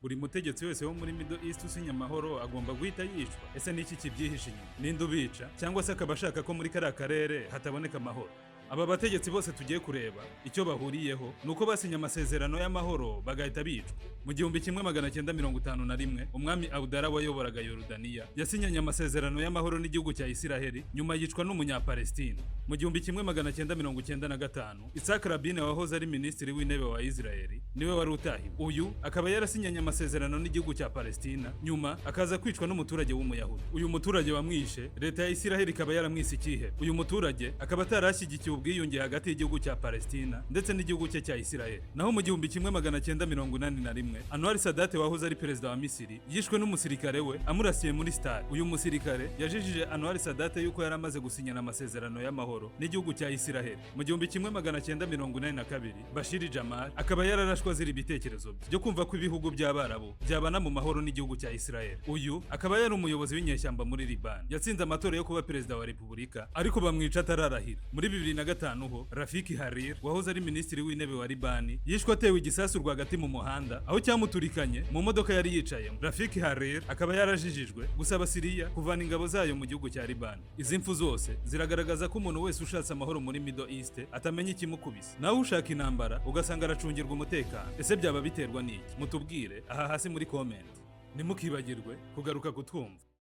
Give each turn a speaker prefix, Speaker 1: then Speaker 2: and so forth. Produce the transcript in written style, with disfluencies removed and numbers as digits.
Speaker 1: buri mutegetsi wese wo muri Middle East usinya amahoro agomba guhita yicwa. Ese niki kibyihishe inyuma? Ninde ubica cyangwa se akaba ashaka ko muri kariya karere hataboneka amahoro? Aba bategetsi bose tugiye kureba icyo bahuriyeho nuko basinya amasezerano y'amahoro bagahita bicwa. Mu 1951 umwami Abdallah wayoboraga Yorodaniya yasinyanye amasezerano y'amahoro n'igihugu cya Isiraheli, nyuma yicwa n'umunya-Palestina. Mu 1995 Isaac Rabin wahoze ari minisitiri w'intebe wa Israeli niwe wari utahiwe. Uyu akaba yarasinyanye amasezerano n'igihugu cya Palestina, nyuma akaza kwicwa n'umuturage w'umuyahudi. Uyu muturage wamwishe, leta ya Isiraheli ikaba yaramwise ikihe. Uyu muturage akaba atarashyigikiye ubwiyunge hagati y'igihugu cya Palestina ndetse n'igihugu cye cya Isiraheli. Naho mu 1981 Anwar Sadat wahoze ari perezida wa Misiri yishwe n'umusirikare we amurasiye muri stade. Uyu musirikare yajijije Anwar Sadat yuko yaramaze gusinyana amasezerano y'amahoro n'igihugu cya Isiraheli. Mu 1982 Bashir Jamal akaba yararashwe azira ibitekerezo byo kumva ko ibihugu by'Abarabu byabana mu mahoro n'igihugu cya Isiraheli. Uyu akaba yari umuyobozi w'inyeshyamba muri Liban, yatsinze amatora yo kuba perezida wa Repubulika ariko bamwica atararahira. Muri 2005 ho Rafiki Harir wahoze ari minisitiri w'intebe wa Libani yishwe atewe igisasu rwagati mu muhanda aho cyamuturikanye mu modoka yari yicayemo. Rafiki Harir akaba yarajijijwe gusaba Syria kuvana ingabo zayo mu gihugu cya Libani. Izi mfu zose ziragaragaza ko umuntu wese ushatse amahoro muri Middle East atamenya ikimukubise. Nawe ushaka intambara ugasanga aracungirwa umutekano. Ese byaba biterwa n'iki? Mutubwire aha hasi muri comment. Nimukibagirwe kugaruka kutwumva.